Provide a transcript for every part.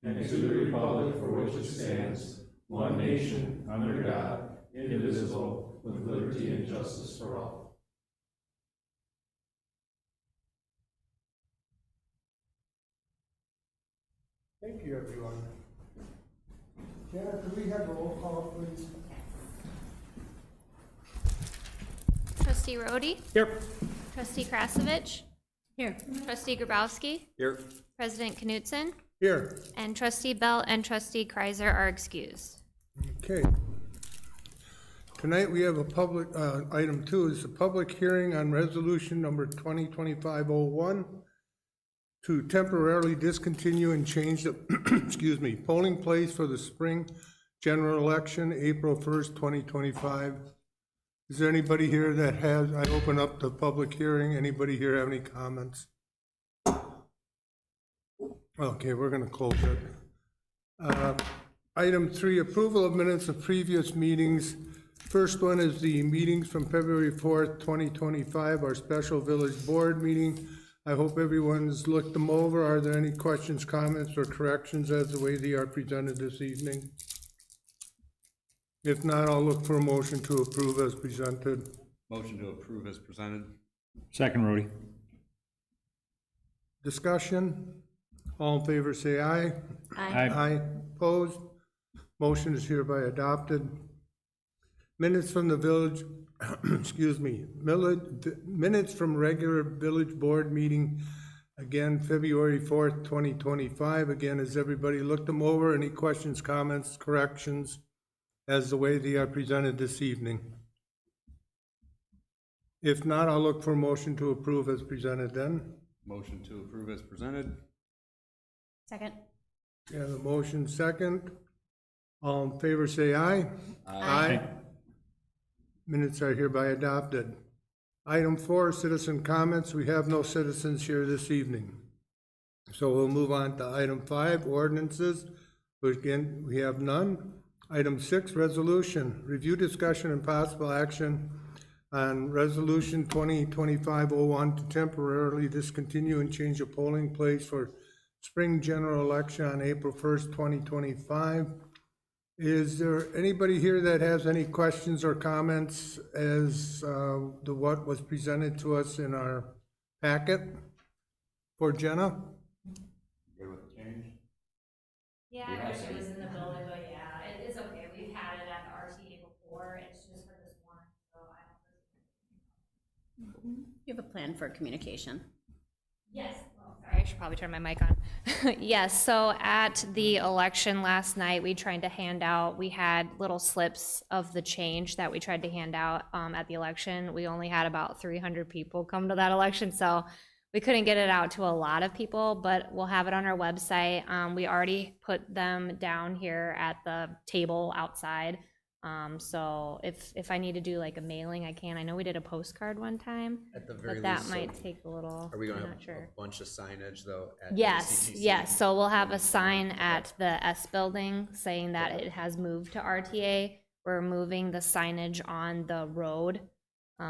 and to the republic for which it stands, one nation, under God, indivisible, with liberty and justice for all. Thank you, everyone. Jenna, could we have a roll call, please? Trustee Rhodey? Here. Trustee Krasovich? Here. Trustee Grabowski? Here. President Knutson? Here. And Trustee Bell and Trustee Kreiser are excused. Okay. Tonight we have a public, item 2 is a public hearing on resolution number 2025-01 to temporarily discontinue and change the, excuse me, polling place for the spring general election, April 1st, 2025. Is there anybody here that has, I open up the public hearing, anybody here have any comments? Okay, we're gonna close it. Item 3, approval of minutes of previous meetings. First one is the meetings from February 4th, 2025, our special village board meeting. I hope everyone's looked them over. Are there any questions, comments, or corrections as the way they are presented this evening? If not, I'll look for a motion to approve as presented. Motion to approve as presented. Second, Rhodey. Discussion? All in favor, say aye. Aye. Opposed? Motion is hereby adopted. Minutes from the village, excuse me, minutes from regular village board meeting, again, February 4th, 2025. Again, has everybody looked them over? Any questions, comments, corrections as the way they are presented this evening? If not, I'll look for a motion to approve as presented then. Motion to approve as presented. Second. Yeah, the motion second. All in favor, say aye. Aye. Minutes are hereby adopted. Item 4, citizen comments. We have no citizens here this evening. So we'll move on to item 5, ordinances, which again, we have none. Item 6, resolution. Review, discussion, and possible action on resolution 2025-01 to temporarily discontinue and change the polling place for spring general election on April 1st, 2025. Is there anybody here that has any questions or comments as to what was presented to us in our packet for Jenna? Good with the change? Yeah, I wish it was in the building, but yeah, it is okay. We've had it at the RTA before. It's just for this one, so I don't. You have a plan for communication. Yes. Oh, sorry, I should probably turn my mic on. Yes, so at the election last night, we tried to hand out, we had little slips of the change that we tried to hand out at the election. We only had about 300 people come to that election, so we couldn't get it out to a lot of people, but we'll have it on our website. We already put them down here at the table outside. So if I need to do like a mailing, I can. I know we did a postcard one time, At the very but that least, might so take a little, are we going I'm to not have sure. a bunch of signage though? At Yes, CTC? yes, so we'll have a sign at the S building saying that it has moved to RTA. We're moving the signage on the road.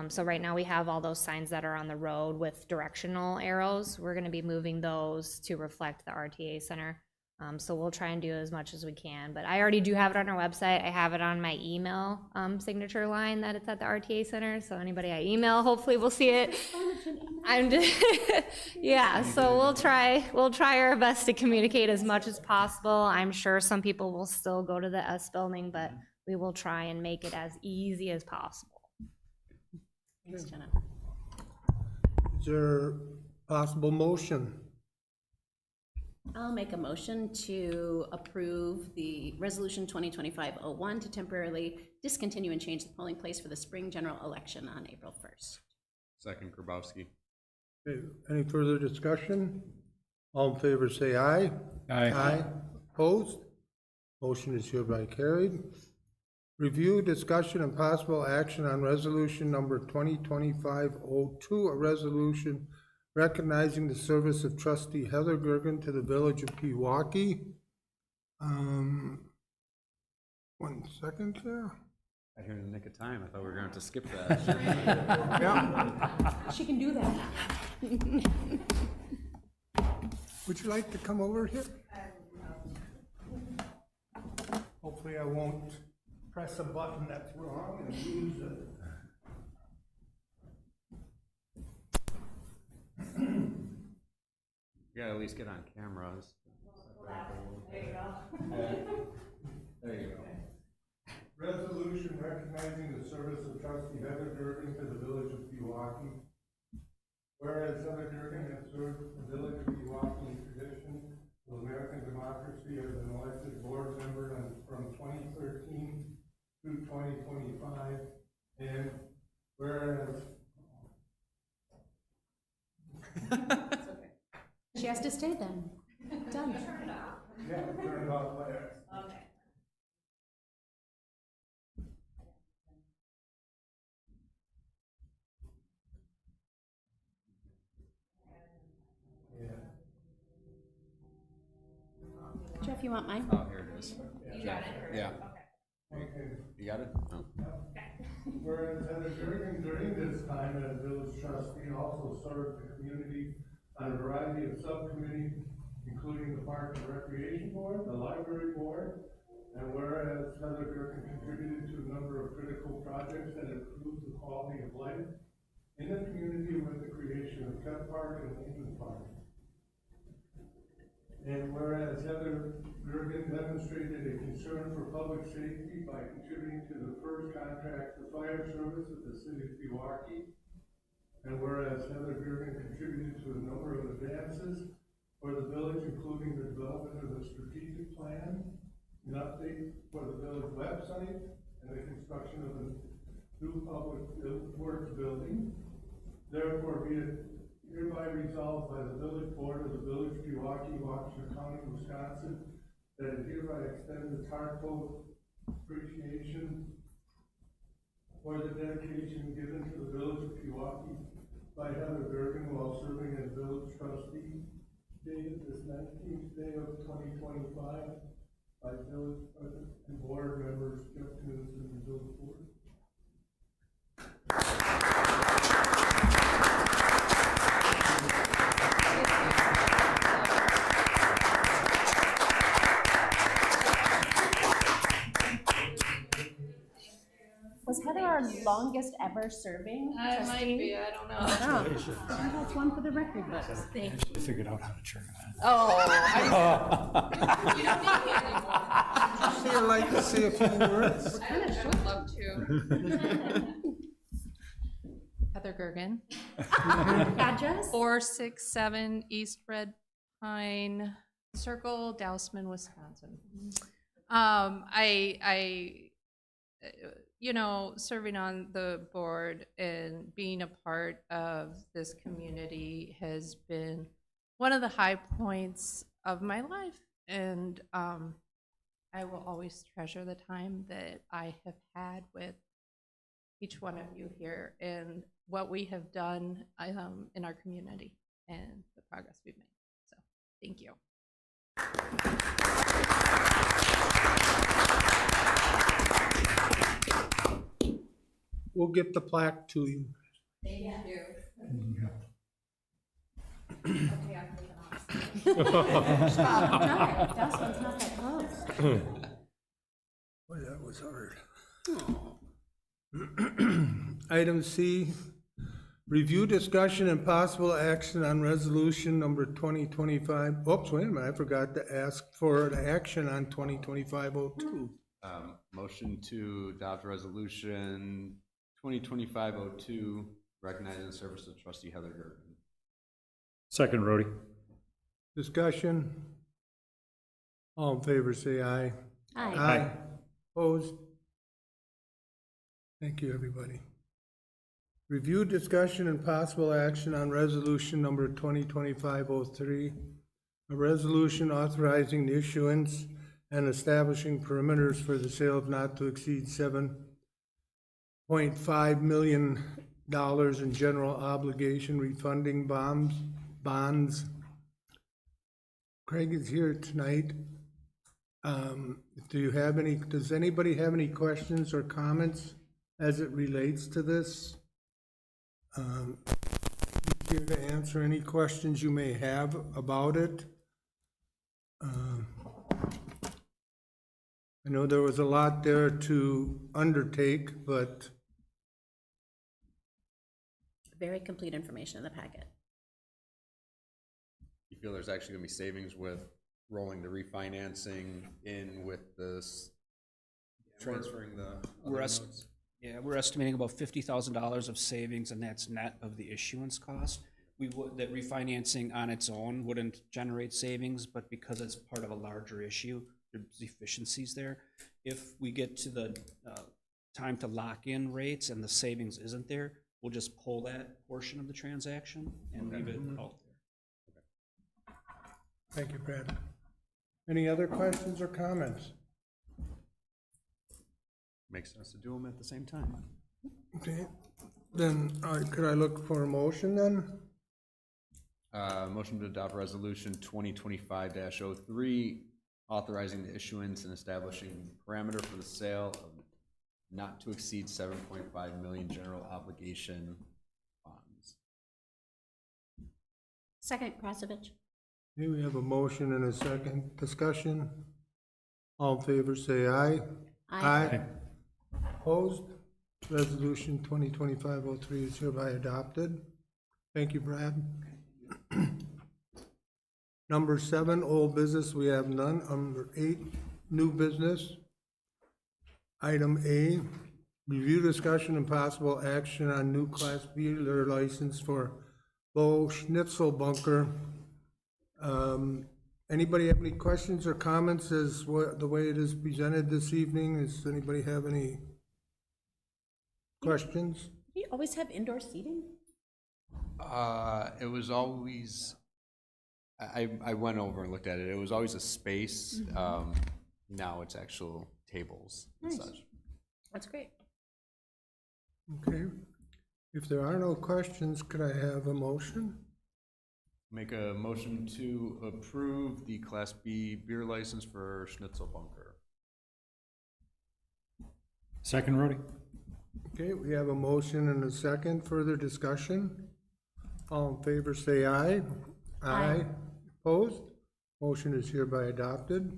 So right now we have all those signs that are on the road with directional arrows. We're gonna be moving those to reflect the RTA center. So we'll try and do as much as we can, but I already do have it on our website. I have it on my email signature line that it's at the RTA center, so anybody I email hopefully will see it. I'm just, yeah, so we'll try our best to communicate as much as possible. I'm sure some people will still go to the S building, but we will try and make it as easy as possible. Thanks, Jenna. Is there possible motion? I'll make a motion to approve the resolution 2025-01 to temporarily discontinue and change the polling place for the spring general election on April 1st. Second, Grabowski. Okay, any further discussion? All in favor, say aye. Aye. Opposed? Motion is hereby carried. Review, discussion, and possible action on resolution number 2025-02, a resolution recognizing the service of trustee Heather Gergen to the village of Pewaukee. 1 second here. Got here in the nick of time. I thought we were going to have to skip that. Yeah. She can do that now. Would you like to come over here? Hopefully I won't press a button that's wrong and lose it. You gotta at least get on cameras. There you go. Resolution recognizing the service of trustee Heather Durgan to the village of Pewaukee. Whereas Heather Durgan has served the village of Pewaukee in tradition of American democracy as an elected board member from 2013 through 2025, and whereas She has to stay then. Done. yeah, turn it off later. Jeff, you want mine? Oh, here it is. You got it? Yeah. Okay. You got it? Oh. Whereas Heather Durgan during this time as village trustee also served the community on a variety of subcommittees, including the Park and Recreation Board, the Library Board, and whereas Heather Durgan contributed to a number of critical projects that improved the quality of life in the community with the creation of Kent Park and Lincoln Park. And whereas Heather Durgan demonstrated a concern for public safety by contributing to the first contract for fire service of the city of Pewaukee. And whereas Heather Durgan contributed to a number of advances for the village, including the development of the strategic plan, an update for the village website, and the construction of a new public works building. Therefore, be it hereby resolved by the village board of the village of Pewaukee, Washington County, Wisconsin, that it hereby extends its heartfelt appreciation for the dedication given to the village of Pewaukee by Heather Durgan while serving as village trustee, dated this 19th day of 2025, by village and board members Jeff Knudsen and the village board. Was Heather our longest ever serving I trustee? might be, I don't know. Oh, that's one for the record books. Figured out how to turn it on. Oh, you don't need me anymore. I'd like to say a few words. I would love to. Heather Gergen, Address? 467 East Red Pine Circle, Dousman, Wisconsin. You know, serving on the board and being a part of this community has been one of the high points of my life. And I will always treasure the time that I have had with each one of you here and what we have done in our community and the progress we've made. So, thank you. We'll get the plaque to you. Thank you. That one's not that close. Boy, that was hard. Item C, review, discussion, and possible action on resolution number 2025. Oops, wait a minute, I forgot to ask for an action on 2025-02. Motion to adopt resolution 2025-02, recognizing the service of trustee Heather Gergen. Second, Rhodey. Discussion? All in favor, say aye. Aye. Opposed? Thank you, everybody. Review, discussion, and possible action on resolution number 2025-03, a resolution authorizing the issuance and establishing perimeters for the sale of not to exceed $7.5 million in general obligation refunding bonds. Craig is here tonight. Does anybody have any questions or comments as it relates to this? Here to answer any questions you may have about it. I know there was a lot there to undertake, but Very complete information in the packet. You feel there's actually gonna be savings with rolling the refinancing in with this, transferring the We're other es- notes? Yeah, we're estimating about $50,000 of savings, and that's net of the issuance cost. We would, that refinancing on its own wouldn't generate savings, but because it's part of a larger issue, there's efficiencies there. If we get to the time to lock in rates and the savings isn't there, we'll just pull that portion of the transaction and leave it out there. thank you, Brad. Any other questions or comments? Makes sense to do them at the same time. Okay, then, could I look for a motion then? Motion to adopt resolution 2025-03, authorizing the issuance and establishing parameter for the sale of not to exceed 7.5 million general obligation bonds. Second, Krasovich. Okay, we have a motion and a second discussion. All in favor, say aye. Aye. Opposed? Resolution 2025-03 is hereby adopted. Thank you, Brad. Number 7, old business, we have none. Number 8, new business. Item A, review, discussion, and possible action on new Class B liquor license for Bo Schnitzel Bunker. Anybody have any questions or comments as the way it is presented this evening? Does anybody have any questions? Do you always have indoor seating? It was always, I went over and looked at it, it was always a space, now it's actual tables and Nice. such. That's great. Okay. If there are no questions, could I have a motion? Make a motion to approve the Class B beer license for Schnitzel Bunker. Second, Rhodey? Okay, we have a motion and a second. Further discussion? All in favor, say aye. Aye. Opposed? Motion is hereby adopted.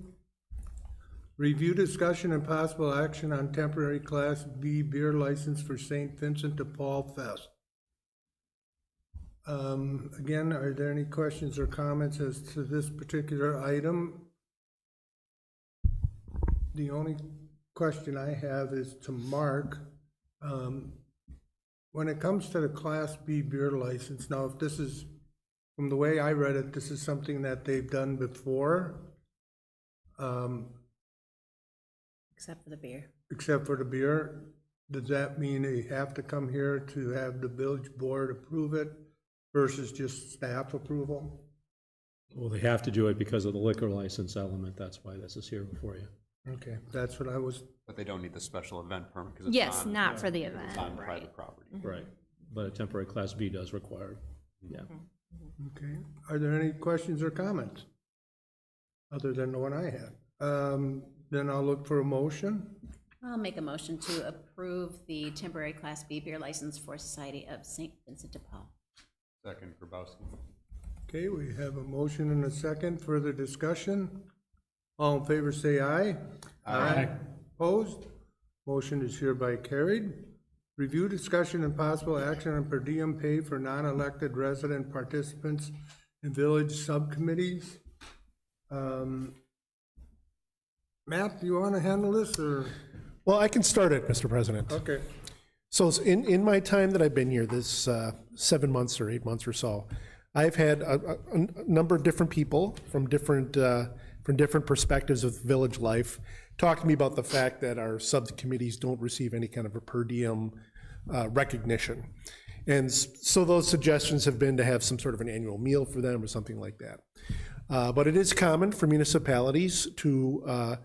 Review, discussion, and possible action on temporary Class B beer license for St. Vincent de Paul Fest. Again, are there any questions or comments as to this particular item? The only question I have is to Mark. When it comes to the Class B beer license, now if this is, from the way I read it, this is something that they've done before, Except for the beer. except for the beer, does that mean they have to come here to have the village board approve it versus just staff approval? Well, they have to do it because of the liquor license element, that's why this is here before you. Okay, that's what I was, But they don't need the special event permit because it's Yes, on, not for the it's event, on right. private property. Right, but a temporary Class B does require, yeah. okay. Are there any questions or comments? Other than the one I had? Then I'll look for a motion. I'll make a motion to approve the temporary Class B beer license for Society of St. Vincent de Paul. Second, Grabowski. Okay, we have a motion and a second. Further discussion? All in favor, say aye. Aye. Opposed? Motion is hereby carried. Review, discussion, and possible action on per diem pay for non-elected resident participants in village subcommittees. Matt, do you want to handle this, or? Well, I can start it, Mr. President. Okay. So in my time that I've been here, this 7 months or 8 months or so, I've had a number of different people from different perspectives of village life talk to me about the fact that our subcommittees don't receive any kind of a per diem recognition. And so those suggestions have been to have some sort of an annual meal for them or something like that. But it is common for municipalities to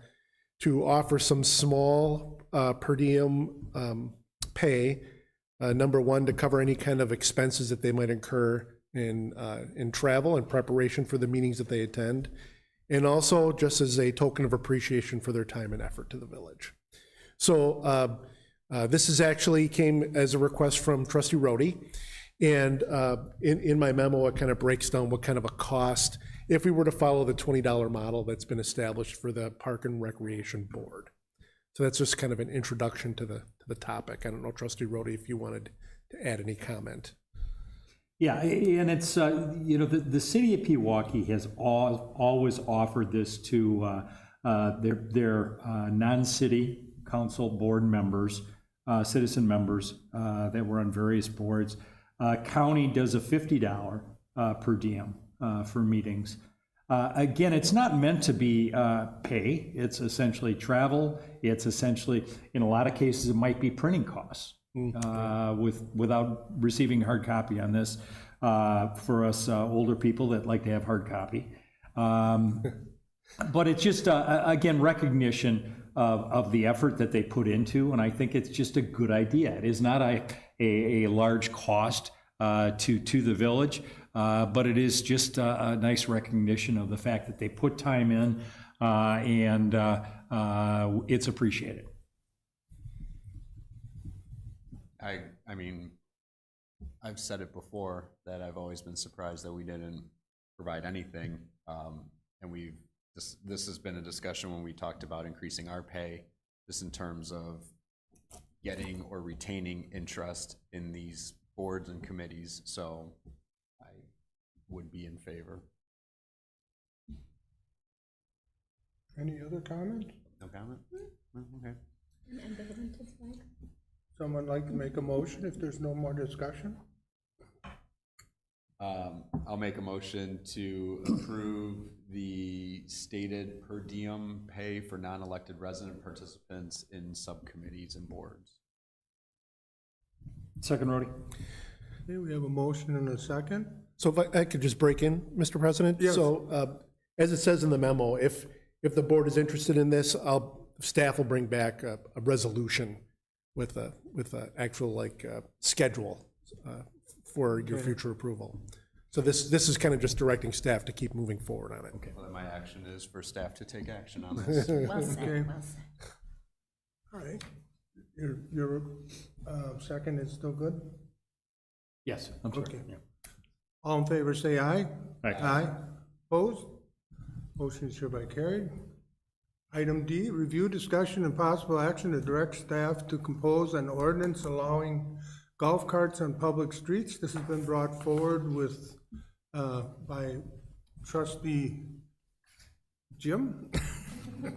offer some small per diem pay, number one, to cover any kind of expenses that they might incur in travel and preparation for the meetings that they attend, and also just as a token of appreciation for their time and effort to the village. So this is actually came as a request from Trustee Rhodey, and in my memo, it kind of breaks down what kind of a cost if we were to follow the $20 model that's been established for the Park and Recreation Board. So that's just kind of an introduction to the topic. I don't know, Trustee Rhodey, if you wanted to add any comment. Yeah, and it's, the city of Pewaukee has always offered this to their non-city council board members, citizen members that were on various boards. County does a $50 per diem for meetings. Again, it's not meant to be pay. It's essentially travel. It's essentially, in a lot of cases, it might be printing costs. Without receiving hard copy on this, for us older people that like to have hard copy. But it's just, again, recognition of the effort that they put into, and I think it's just a good idea. It is not a large cost to the village, but it is just a nice recognition of the fact that they put time in, and it's appreciated. I mean, I've said it before that I've always been surprised that we didn't provide anything. And this has been a discussion when we talked about increasing our pay, just in terms of getting or retaining interest in these boards and committees. So I would be in favor. Any other comment? No comment? No? Okay. Someone like to make a motion if there's no more discussion? I'll make a motion to approve the stated per diem pay for non-elected resident participants in subcommittees and boards. Second, Rhodey. Okay, we have a motion and a second. So if I could just break in, Mr. President? Yes. So as it says in the memo, if the board is interested in this, staff will bring back a resolution with a actual schedule for your future approval. So this is kind of just directing staff to keep moving forward on it. Okay. Well, then my action is for staff to take action on this. Well said, Okay. well said. All right. Your second is still good? Yes, I'm sorry. Okay. Yeah. All in favor, say aye. Aye. Aye. Opposed? Motion is hereby carried. Item D, review, discussion, and possible action to direct staff to compose an ordinance allowing golf carts on public streets. This has been brought forward with, by trustee Jim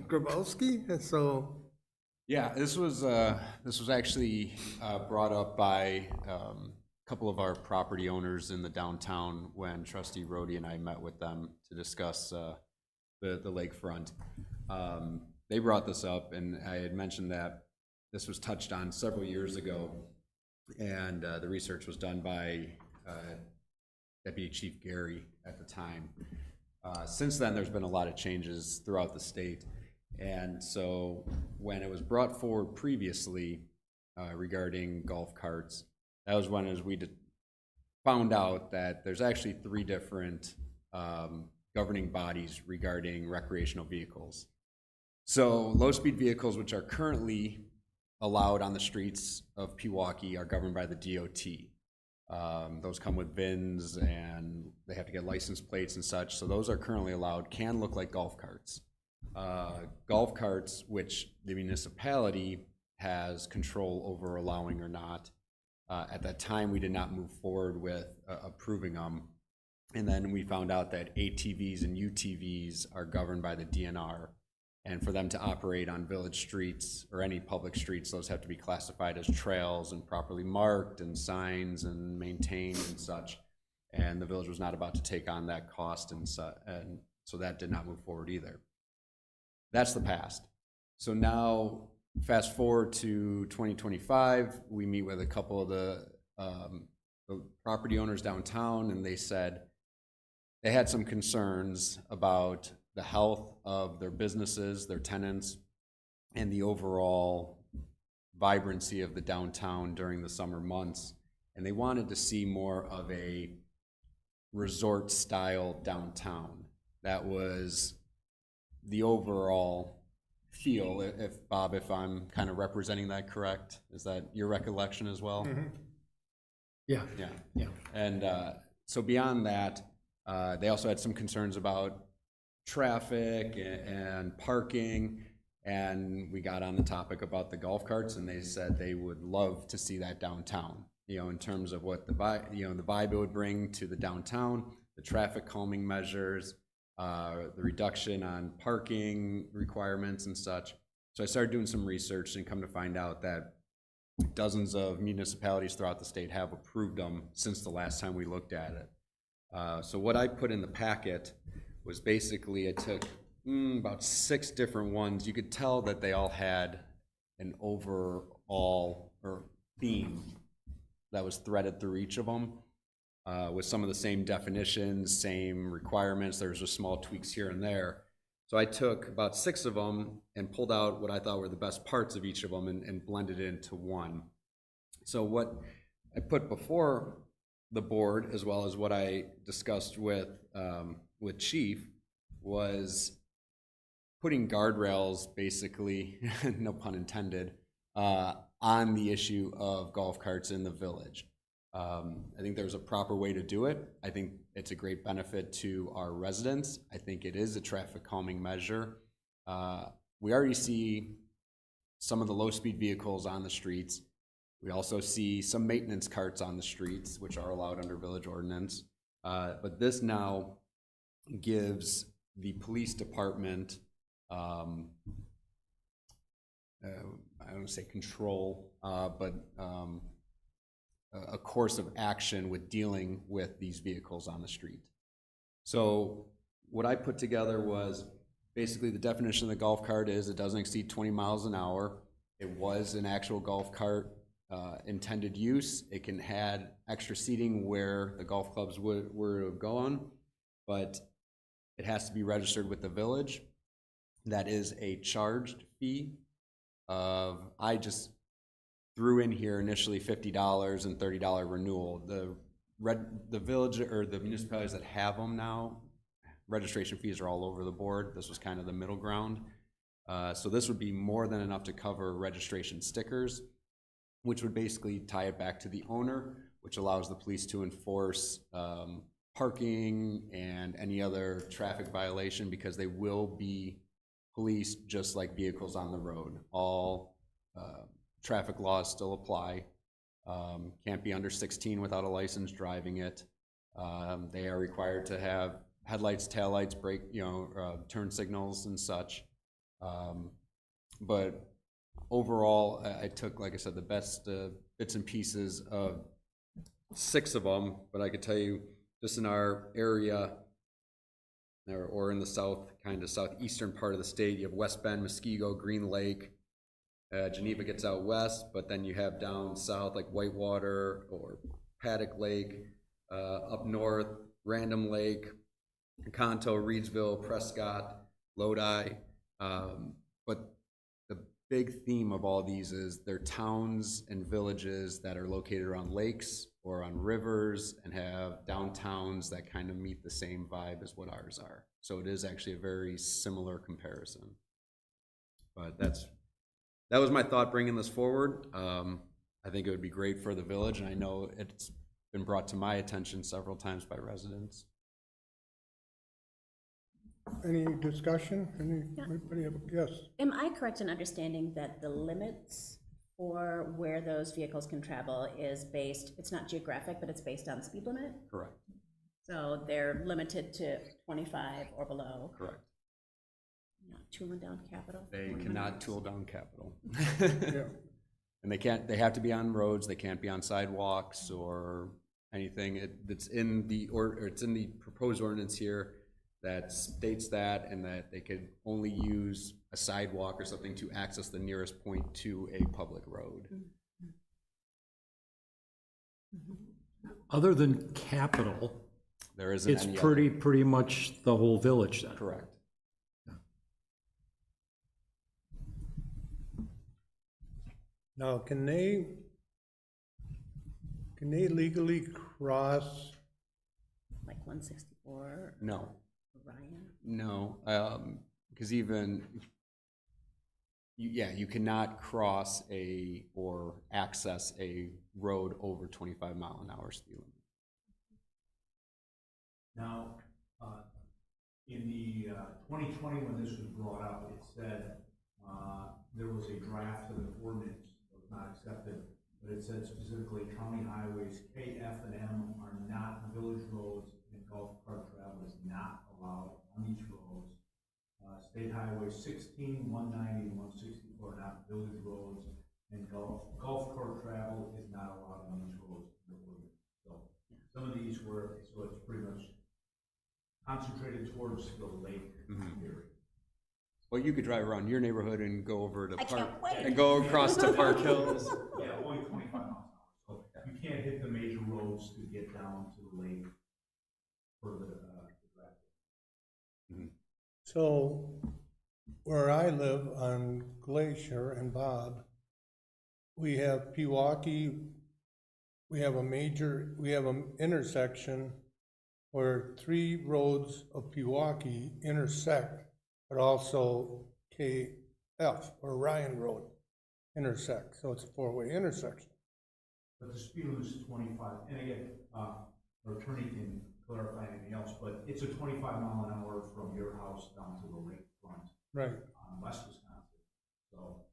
Grabowski, and so. Yeah, this was actually brought up by a couple of our property owners in the downtown when Trustee Rhodey and I met with them to discuss the lakefront. They brought this up, and I had mentioned that this was touched on several years ago, and the research was done by Deputy Chief Gary at the time. Since then, there's been a lot of changes throughout the state. And so when it was brought forward previously regarding golf carts, that was when we found out that there's actually 3 different governing bodies regarding recreational vehicles. So low-speed vehicles, which are currently allowed on the streets of Pewaukee, are governed by the DOT. Those come with VINs, and they have to get license plates and such. So those are currently allowed, can look like golf carts. Golf carts, which the municipality has control over allowing or not. At that time, we did not move forward with approving them. And then we found out that ATVs and UTVs are governed by the DNR. And for them to operate on village streets or any public streets, those have to be classified as trails and properly marked and signs and maintained and such. And the village was not about to take on that cost, and so that did not move forward either. That's the past. So now, fast forward to 2025, we meet with a couple of the property owners downtown, and they said they had some concerns about the health of their businesses, their tenants, and the overall vibrancy of the downtown during the summer months. And they wanted to see more of a resort-style downtown. That was the overall feel, if Bob, if I'm kind of representing that correct. Is that your recollection as well? Mm-hmm. Yeah. Yeah. And so beyond that, They also had some concerns about traffic and parking, and we got on the topic about the golf carts, and they said they would love to see that downtown, in terms of what the vibe it would bring to the downtown, the traffic calming measures, the reduction on parking requirements and such. So I started doing some research and come to find out that dozens of municipalities throughout the state have approved them since the last time we looked at it. So what I put in the packet was basically, I took about 6 different ones. You could tell that they all had an overall or theme that was threaded through each of them, with some of the same definitions, same requirements. There's just small tweaks here and there. So I took about 6 of them and pulled out what I thought were the best parts of each of them and blended it into one. So what I put before the board, as well as what I discussed with Chief, was putting guardrails, basically, no pun intended, on the issue of golf carts in the village. I think there's a proper way to do it. I think it's a great benefit to our residents. I think it is a traffic calming measure. We already see some of the low-speed vehicles on the streets. We also see some maintenance carts on the streets, which are allowed under village ordinance. But this now gives the police department, I don't want to say control, but a course of action with dealing with these vehicles on the street. So what I put together was basically the definition of the golf cart is it doesn't exceed 20 miles an hour. It was an actual golf cart intended use. It can add extra seating where the golf clubs were going, but it has to be registered with the village. That is a charged fee of, I just threw in here initially $50 and $30 renewal. The village or the municipalities that have them now, registration fees are all over the board. This was kind of the middle ground. So this would be more than enough to cover registration stickers, which would basically tie it back to the owner, which allows the police to enforce parking and any other traffic violation, because they will be policed just like vehicles on the road. All traffic laws still apply. Can't be under 16 without a license driving it. They are required to have headlights, taillights, brake, turn signals and such. But overall, I took, like I said, the best bits and pieces of 6 of them, but I could tell you just in our area, or in the southeastern part of the state, you have West Bend, Muskego, Green Lake. Geneva gets out west, but then you have down south like Whitewater or Paddock Lake, up north, Random Lake, Conto, Reedsville, Prescott, Lodi. But the big theme of all these is they're towns and villages that are located around lakes or on rivers and have downtowns that kind of meet the same vibe as what ours are. So it is actually a very similar comparison. But that was my thought bringing this forward. I think it would be great for the village, and I know it's been brought to my attention several times by residents. Any discussion? Anybody have, yes? Am I correct in understanding that the limits for where those vehicles can travel is based, it's not geographic, but it's based on speed limit? Correct. So they're limited to 25 or below? Correct. Not tooling down capital? They cannot tool down capital. Yeah. And they have to be on roads, they can't be on sidewalks or anything. It's in the proposed ordinance here that states that, and that they could only use a sidewalk or something to access the nearest point to a public road. Other than capital, There isn't it's any pretty much the whole village then. Correct. Now, can they legally cross? Like 164, No, Orion? no, because you cannot cross or access a road over 25 mile an hour speed limit. Now, In the 2020, when this was brought up, it said there was a draft of an ordinance that was not accepted, but it said specifically county highways K, F, and M are not village roads, and golf cart travel is not allowed on these roads. State highways 16, 190, and 164 are not village roads, and golf cart travel is not allowed on these roads. So some of these were, so it's pretty much concentrated towards the lake area. Well, you could drive around your neighborhood and go over to I Park, can't wait. and go across to Park Hills. Yeah, only 25 miles an hour, so you can't hit the major roads to get down to the lake for the traffic. So where I live on Glacier and Bob, we have Pewaukee, we have an intersection where 3 roads of Pewaukee intersect, but also KF or Ryan Road intersect. So it's a 4-way intersection. But the speed limit is 25, and again, our attorney can clarify anything else, but it's a 25 mile an hour from your house down to the lakefront Right. on West Wisconsin. So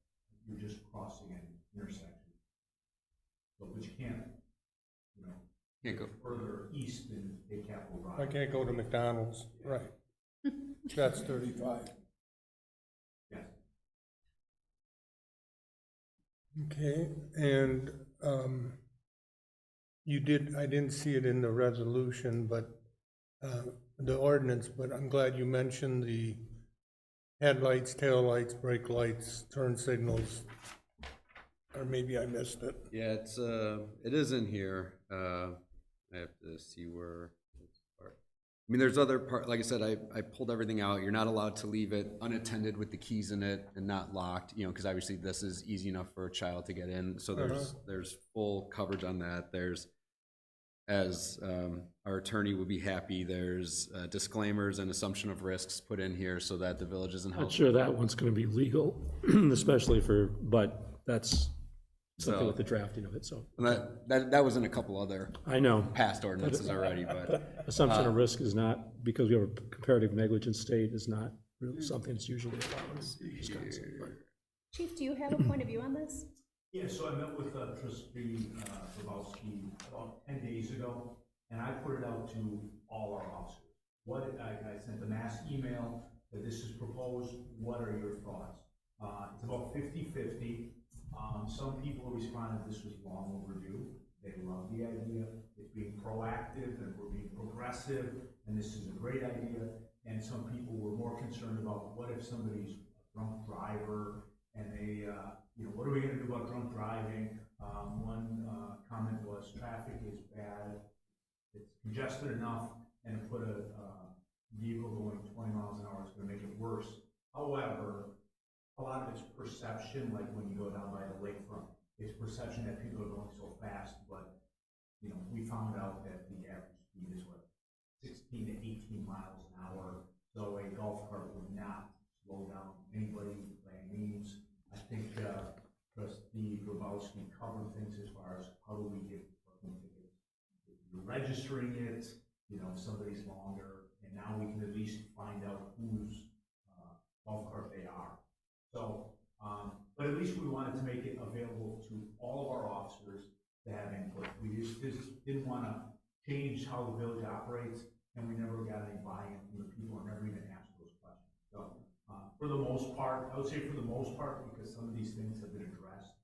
you're just crossing an intersection. So, but you can't, you know, Can't go. further east than Big Capitol Drive. I can't go to McDonald's, right. That's 35. Yes. Okay, and I didn't see it in the resolution, but the ordinance, but I'm glad you mentioned the headlights, taillights, brake lights, turn signals, or maybe I missed it. Yeah, it is in here. I have to see where. I mean, there's other part, like I said, I pulled everything out. You're not allowed to leave it unattended with the keys in it and not locked, you know, because obviously this is easy enough for a child to get in. So there's full coverage on that. There's, as our attorney would be happy, there's disclaimers and assumption of risks put in here so that the village isn't held. Not sure that one's gonna be legal, especially but that's something with the drafting of it, so. And that was in a couple other I know. past ordinances already, but Assumption of risk is not, because we have a comparative negligence state, is not really something that's usually allowed in Wisconsin. But Chief, do you have a point of view on this? Yeah, so I met with trustee Grabowski about 10 days ago, and I put it out to all our officers. I sent a mass email that this is proposed, what are your thoughts? It's about 50-50. Some people responded this was long overdue. They love the idea. It's being proactive and we're being progressive, and this is a great idea. And some people were more concerned about what if somebody's a drunk driver and they, you know, what are we going to do about drunk driving? One comment was traffic is bad. It's congested enough, and to put a vehicle going 20 miles an hour is going to make it worse. However, a lot of it's perception, like when you go down by the lakefront. It's perception that people are going so fast, but, you know, we found out that the average speed is what, 16 to 18 miles an hour. So a golf cart would not slow down anybody by any means. I think trustee Grabowski covered things as far as how do we get parking tickets. If you're registering it, you know, somebody's longer, and now we can at least find out whose golf cart they are. So, but at least we wanted to make it available to all of our officers to have input. We just didn't want to change how the village operates, and we never got any buy-in from the people and never even asked those questions. So, for the most part, I would say for the most part, because some of these things have been addressed,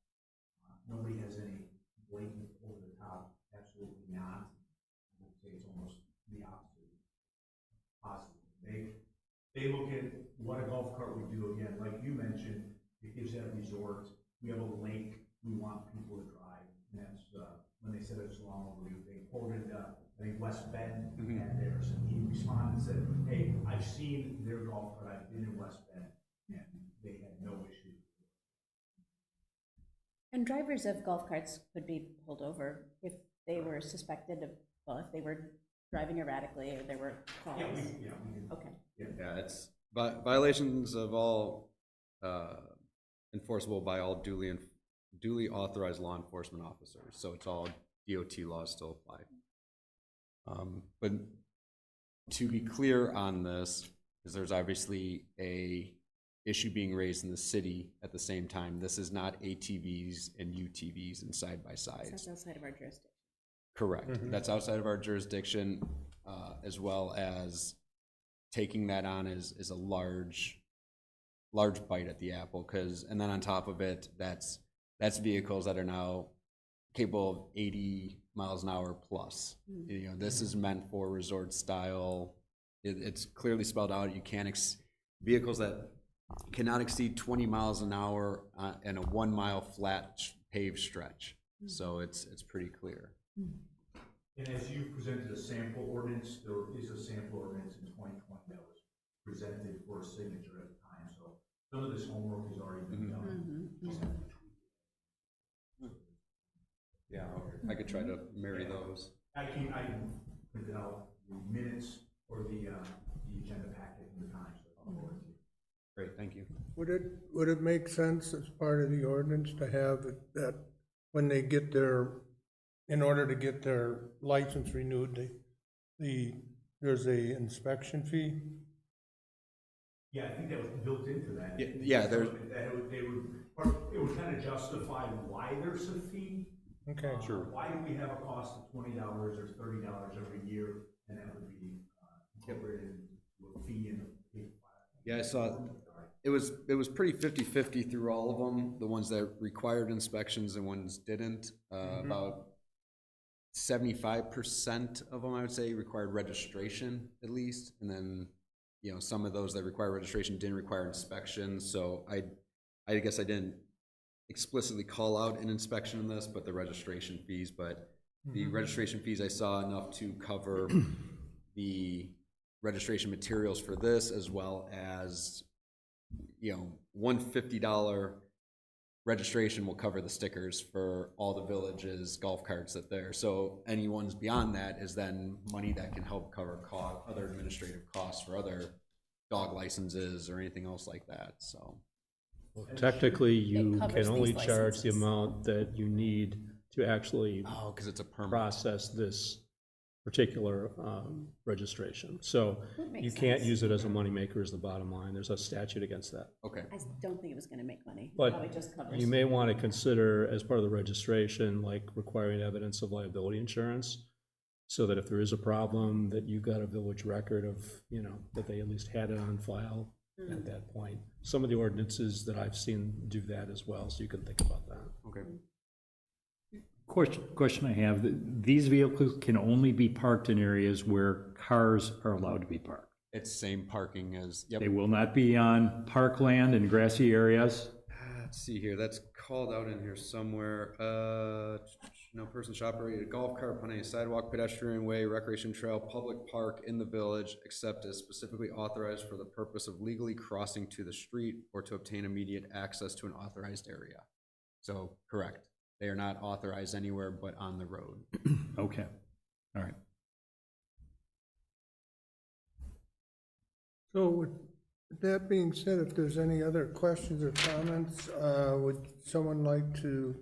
nobody has any blatant over the top, absolutely not. I would say it's almost the opposite, positive. They look at what a golf cart would do, again, like you mentioned, it gives that resort. We have a lake we want people to drive, and that's, when they said it's long overdue, they quoted, I think West Bend had theirs, and he responded and said, hey, I've seen their golf cart, I've been in West Bend, and they had no issue. And drivers of golf carts could be pulled over if they were suspected of, well, if they were driving erratically or there were calls. We can. Okay. yeah, it's violations of all enforceable by all duly authorized law enforcement officers. So it's all DOT laws still apply. But to be clear on this, because there's obviously a issue being raised in the city at the same time. This is not ATVs and UTVs and side by sides. That's outside of our jurisdiction. Correct. That's outside of our jurisdiction, as well as taking that on is a large bite at the apple, and then on top of it, that's vehicles that are now capable of 80 miles an hour plus. You know, this is meant for resort style. It's clearly spelled out. You can't, vehicles that cannot exceed 20 miles an hour in a 1 mile flat paved stretch. So it's pretty clear. And as you presented a sample ordinance, there is a sample ordinance in 2020 that was presented for a signature at the time, so some of this homework has already been done. Yeah, I could try to marry those. I can print out the minutes or the agenda packet in the time, so I'll forward it to you. Great, thank you. Would it make sense as part of the ordinance to have it that when they get in order to get their license renewed, there's a inspection fee? Yeah, I think that was built into that. Yeah, there's, It would kind of justify why there's a fee. Okay. Why do we have a cost of $20 or $30 every year, and that would be incorporated into a fee in the. yeah, I saw, it was pretty 50-50 through all of them, the ones that required inspections and ones didn't. About 75% of them, I would say, required registration at least, and then, you know, some of those that require registration didn't require inspection. So I guess I didn't explicitly call out an inspection in this, but the registration fees. But the registration fees, I saw enough to cover the registration materials for this, as well as, you know, $150 registration will cover the stickers for all the villages golf carts that there. So any ones beyond that is then money that can help cover other administrative costs for other dog licenses or anything else like that. So Technically, you covers can only these charge the licenses. amount that you need to actually because it's a permit. process this particular registration. So That makes you can't sense. use it as a moneymaker is the bottom line. There's a statute against that. Okay. I don't think it was gonna make money. But Probably just covers. you may want to consider, as part of the registration, like requiring evidence of liability insurance, so that if there is a problem, that you've got a village record of, you know, that they at least had it on file at that point. Some of the ordinances that I've seen do that as well, so you can think about that. Okay. Question I have, these vehicles can only be parked in areas where cars are allowed to be parked. It's same parking as, yep. They will not be on parkland and grassy areas. Let's see here, that's called out in here somewhere. No person shall operate a golf cart upon any sidewalk, pedestrian way, recreation trail, public park in the village, except as specifically authorized for the purpose of legally crossing to the street or to obtain immediate access to an authorized area. So, correct. They are not authorized anywhere but on the road. Okay, all right. So with that being said, if there's any other questions or comments, would someone like to,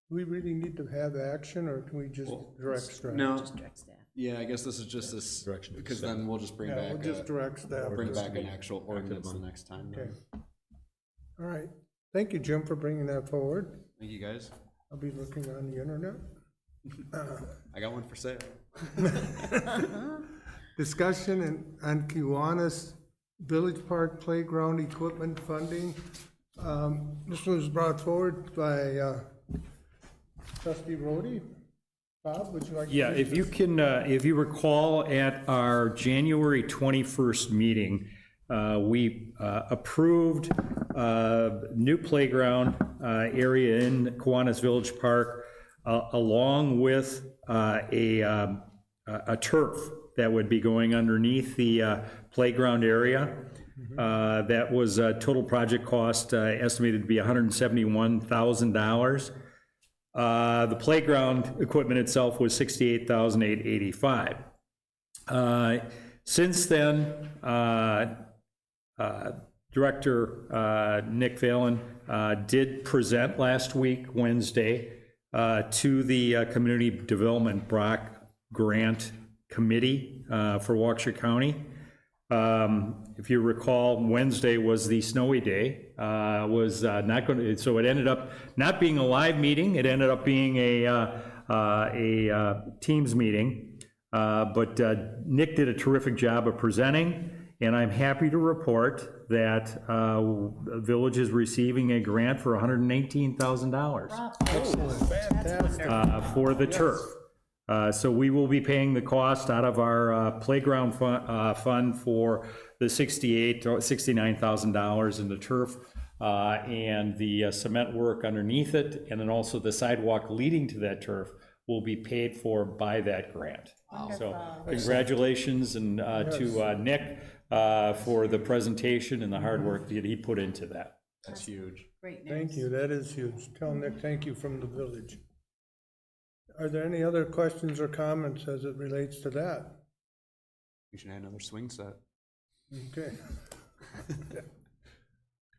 do we really need to have action, or can we just direct staff? No, Just direct staff. yeah, I guess this is just this, Direction to because staff. then we'll just bring Yeah, we'll back, just direct staff. bring back an actual ordinance the on. next time. Okay. All right. Thank you, Jim, for bringing that forward. Thank you, guys. I'll be looking on the internet. I got one for sale. Discussion on Kiwanis Village Park Playground Equipment Funding. This was brought forward by Trustee Rhodey. Bob, would you like to? Yeah, if you can, if you recall at our January 21st meeting, we approved new playground area in Kiwanis Village Park, along with a turf that would be going underneath the playground area. That was a total project cost estimated to be $171,000. The playground equipment itself was $68,885. Since then, Director Nick Phelan did present last week, Wednesday, to the Community Development Block Grant Committee for Waukesha County. If you recall, Wednesday was the snowy day, was not going to, so it ended up not being a live meeting, it ended up being a Teams meeting. But Nick did a terrific job of presenting, and I'm happy to report that Village is receiving a grant for $118,000 for the turf. So we will be paying the cost out of our playground fund for the $69,000 in the turf and the cement work underneath it, and then also the sidewalk leading to that turf will be paid for by that grant. So congratulations and to Nick for the presentation and the hard work that he put into that. That's huge. Great news. Thank you, that is huge. Tell Nick thank you from the village. Are there any other questions or comments as it relates to that? We should add another swing set. Okay.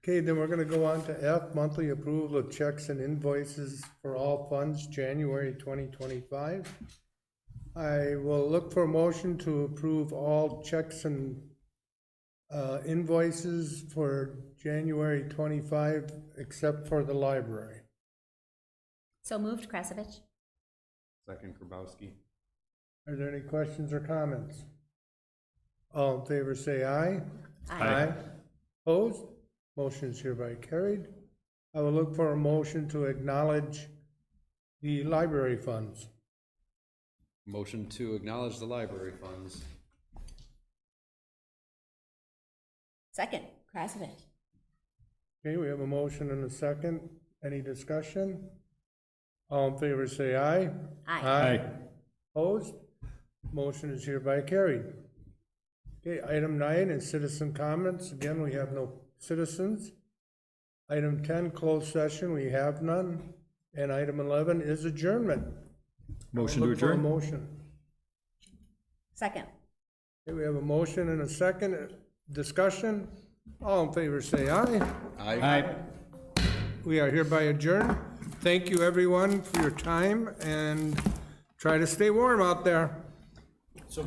Okay, then we're gonna go on to F, monthly approval of checks and invoices for all funds, January 2025. I will look for a motion to approve all checks and invoices for January 25, except for the library. So moved, Krasovich? Second, Grabowski. Are there any questions or comments? All in favor say aye. Aye. Opposed? Motion is hereby carried. I will look for a motion to acknowledge the library funds. Motion to acknowledge the library funds. Second, Krasovich? Okay, we have a motion and a second. Any discussion? All in favor say aye. Aye. Opposed? Motion is hereby carried. Okay, item 9 is citizen comments. Again, we have no citizens. Item 10, closed session, we have none. And item 11 is adjournment. Motion to Look for a adjourn? motion. Second. Okay, we have a motion and a second. Discussion? All in favor say aye. Aye. We are hereby adjourned. Thank you, everyone, for your time, and try to stay warm out there.